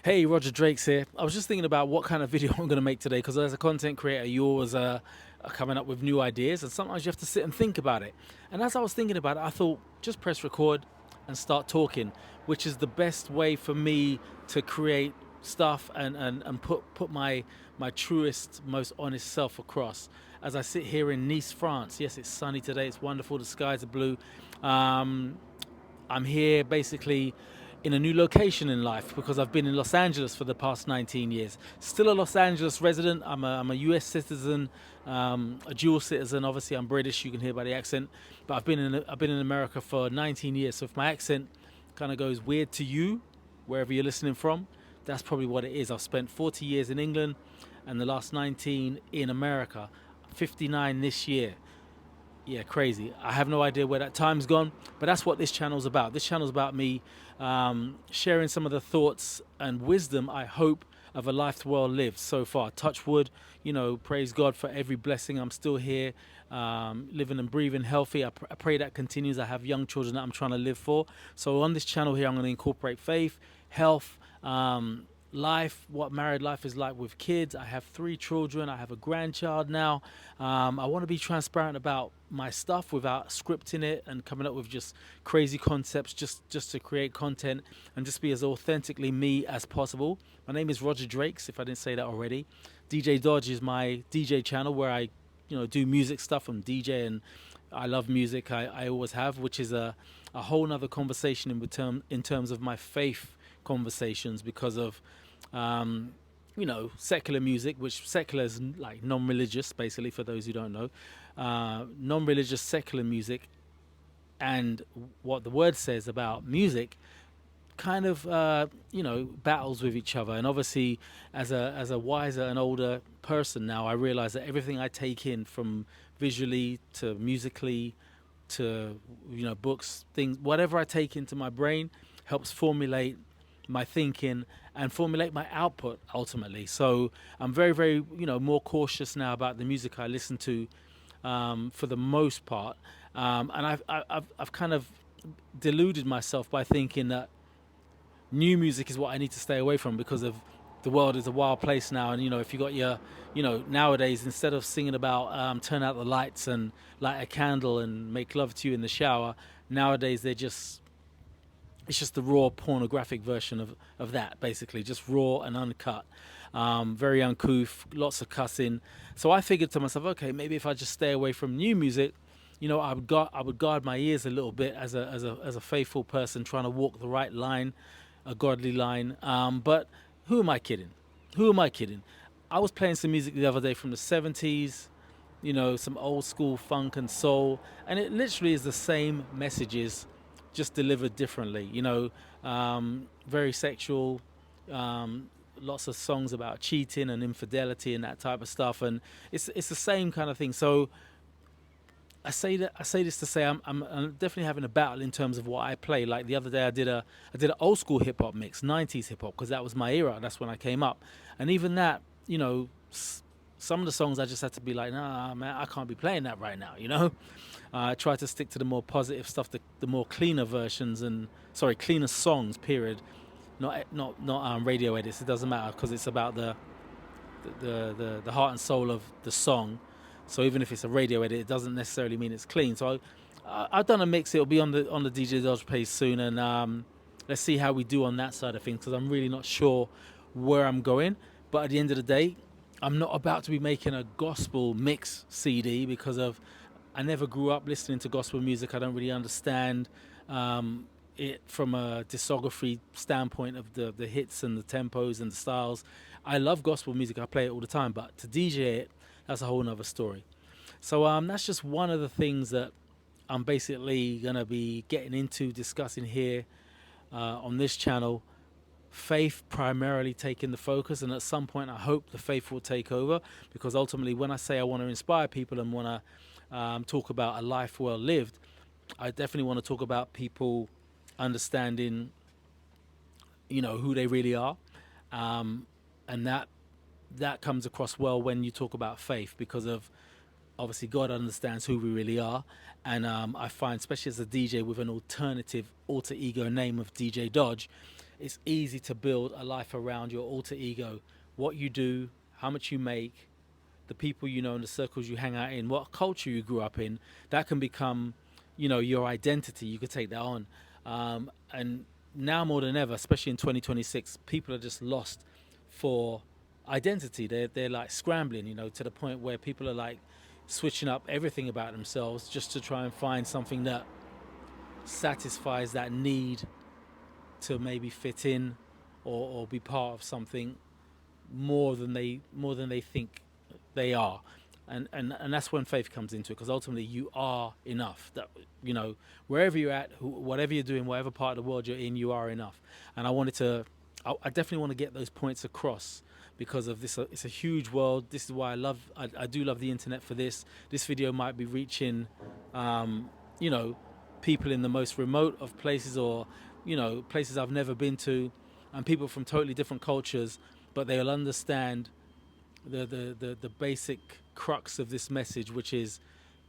Hey, Roger Drake's here. I was just thinking about what kind of video I'm going to make today because as a content creator, you always are coming up with new ideas and sometimes you have to sit and think about it. And as I was thinking about it, I thought just press record and start talking, which is the best way for me to create stuff and put my truest, most honest self across. As I sit here in Nice, France, yes, it's sunny today, it's wonderful, the skies are blue. Um, I'm here basically in a new location in life because I've been in Los Angeles for the past 19 years. Still a Los Angeles resident. I'm a US citizen, a dual citizen. Obviously, I'm British. You can hear by the accent. But I've been in America for 19 years. So if my accent kind of goes weird to you, wherever you're listening from, that's probably what it is. I've spent 40 years in England and the last 19 in America. 59 this year. Yeah, crazy. I have no idea where that time's gone, but that's what this channel's about. This channel's about me sharing some of the thoughts and wisdom, I hope, of a life well lived so far. Touch wood, praise God for every blessing. I'm still here, living and breathing healthy. I pray that continues. I have young children that I'm trying to live for. So on this channel here, I'm going to incorporate faith, health, life, what married life is like with kids. I have 3 children. I have a grandchild now. I want to be transparent about my stuff without scripting it and coming up with just crazy concepts just to create content and just be as authentically me as possible. My name is Roger Drakes, if I didn't say that already. DJ Dodge is my DJ channel where I do music stuff. I'm DJ and I love music. I always have, which is a whole nother conversation in terms of my faith conversations because of secular music, which secular is like non-religious, basically, for those who don't know. Non-religious secular music and what the word says about music kind of, battles with each other. And obviously, as a wiser and older person now, I realize that everything I take in from visually to musically to, books, things, whatever I take into my brain helps formulate my thinking and formulate my output ultimately. So I'm very, very, more cautious now about the music I listen to, for the most part. And I've kind of deluded myself by thinking that new music is what I need to stay away from because of the world is a wild place now. And if you got your, nowadays instead of singing about turn out the lights and light a candle and make love to you in the shower, nowadays it's just the raw pornographic version of that, basically, just raw and uncut, very uncouth, lots of cussing. So I figured to myself, okay, maybe if I just stay away from new music, I would guard my ears a little bit as a faithful person trying to walk the right line, a godly line. But who am I kidding? Who am I kidding? I was playing some music the other day from the 70s, some old school funk and soul, and it literally is the same messages, just delivered differently. Very sexual, lots of songs about cheating and infidelity and that type of stuff, and it's the same kind of thing. So I say this to say I'm definitely having a battle in terms of what I play. Like the other day, I did an old school hip hop mix, 90s hip hop, because that was my era. That's when I came up, and even that, some of the songs I just had to be like, nah, man, I can't be playing that right now. I try to stick to the more positive stuff, the more cleaner versions and cleaner songs. Period. Not radio edits. It doesn't matter because it's about the heart and soul of the song. So even if it's a radio edit, it doesn't necessarily mean it's clean. So I've done a mix. It'll be on the DJ Dodge page soon, and let's see how we do on that side of things because I'm really not sure where I'm going. But at the end of the day, I'm not about to be making a gospel mix CD because I never grew up listening to gospel music. I don't really understand it from a discography standpoint of the hits and the tempos and the styles. I love gospel music. I play it all the time, but to DJ it, that's a whole nother story. So that's just one of the things that I'm basically going to be getting into, discussing here on this channel. Faith primarily taking the focus, and at some point I hope the faith will take over, because ultimately when I say I want to inspire people and want to talk about a life well lived, I definitely want to talk about people understanding who they really are, and that comes across well when you talk about faith, because of obviously God understands who we really are. And I find, especially as a DJ with an alternative alter ego name of DJ Dodge, it's easy to build a life around your alter ego, what you do, how much you make, the people you know and the circles you hang out in, what culture you grew up in. That can become, your identity. You could take that on. And now more than ever, especially in 2026, people are just lost for identity. They're like scrambling, to the point where people are like switching up everything about themselves just to try and find something that satisfies that need to maybe fit in, or be part of something more than they think they are. And that's when faith comes into it, because ultimately you are enough. That, wherever you're at, whatever you're doing, whatever part of the world you're in, you are enough. And I definitely want to get those points across, because of this. It's a huge world. This is why I do love the internet. For this video might be reaching, you know people in the most remote of places, or places I've never been to, and people from totally different cultures, but they'll understand the basic crux of this message, which is,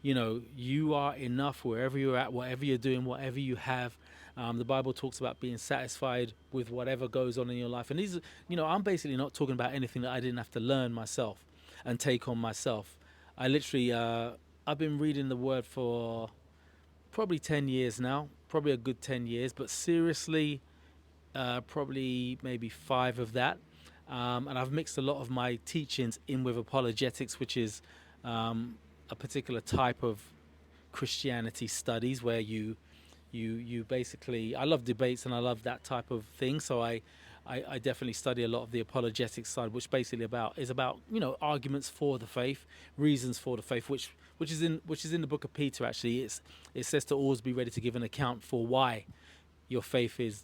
you are enough wherever you're at, whatever you're doing, whatever you have. The Bible talks about being satisfied with whatever goes on in your life. And these, I'm basically not talking about anything that I didn't have to learn myself and take on myself. I literally, I've been reading the Word for probably 10 years now, probably a good 10 years, but seriously, probably maybe 5 of that. And I've mixed a lot of my teachings in with apologetics, which is a particular type of Christianity studies where you basically, I love debates and I love that type of thing. So I definitely study a lot of the apologetic side, which basically is about arguments for the faith, reasons for the faith, which is in the book of Peter. Actually, it says to always be ready to give an account for why your faith is,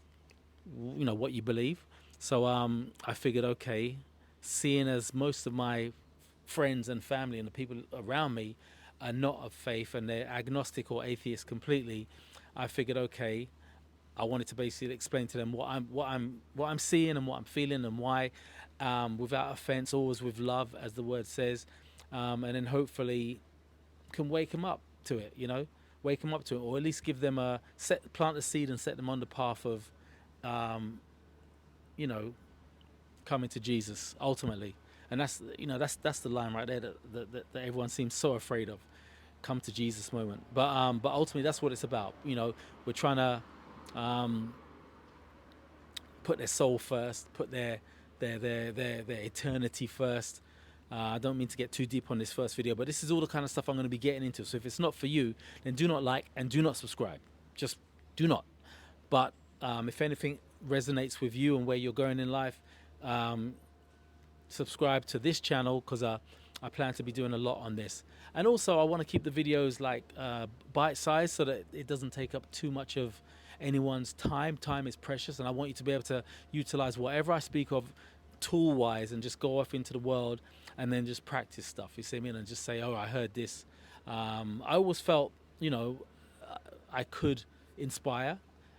what you believe. So I figured, okay, seeing as most of my friends and family and the people around me are not of faith and they're agnostic or atheist completely, I figured, okay, I wanted to basically explain to them what I'm seeing and what I'm feeling, and why, without offense, always with love, as the word says, and then hopefully can wake them up to it, wake them up to it, or at least give them plant a seed and set them on the path of, you know, coming to Jesus ultimately. And that's the line right there that everyone seems so afraid of, come to Jesus moment. But ultimately that's what it's about. We're trying to put their soul first, put their eternity first. I don't mean to get too deep on this first video, but this is all the kind of stuff I'm going to be getting into. So if it's not for you, then do not like and do not subscribe. Just do not. But if anything resonates with you and where you're going in life, subscribe to this channel, because I plan to be doing a lot on this. And also I want to keep the videos like bite-sized, so that it doesn't take up too much of anyone's time. Time is precious, and I want you to be able to utilize whatever I speak of tool-wise and just go off into the world and then just practice stuff, you see me, and just say, oh, I heard this. I always felt, I could inspire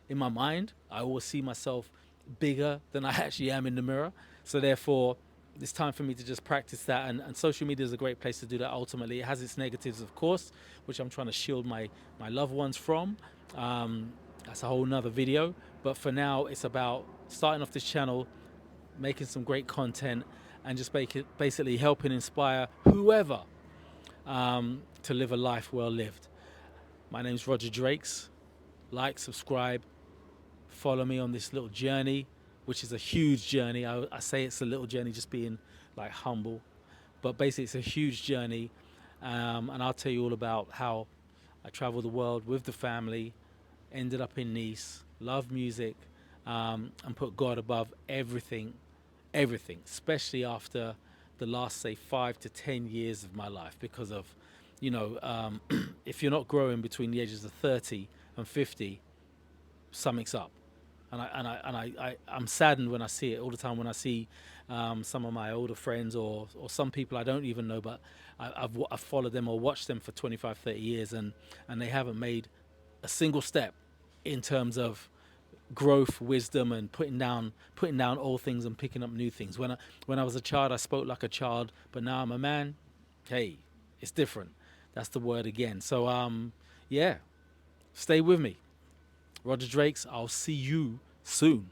in my mind. I always see myself bigger than I actually am in the mirror. So therefore, it's time for me to just practice that. And social media is a great place to do that. Ultimately, it has its negatives, of course, which I'm trying to shield my loved ones from. That's a whole nother video. But for now, it's about starting off this channel, making some great content, and just basically helping inspire whoever to live a life well lived. My name's Roger Drakes. Like, subscribe, follow me on this little journey, which is a huge journey. I say it's a little journey, just being like humble, but basically it's a huge journey. And I'll tell you all about how I traveled the world with the family, ended up in Nice, love music, and put God above everything, especially after the last, say, 5 to 10 years of my life, because of, if you're not growing between the ages of 30 and 50, something's up. I'm saddened when I see it all the time, when I see some of my older friends, or some people I don't even know, but I've followed them or watched them for 25, 30 years, and they haven't made a single step in terms of growth, wisdom, and putting down old things and picking up new things. When I was a child, I spoke like a child, but now I'm a man. Hey, it's different. That's the word again. So yeah, stay with me. Roger Drakes, I'll see you soon.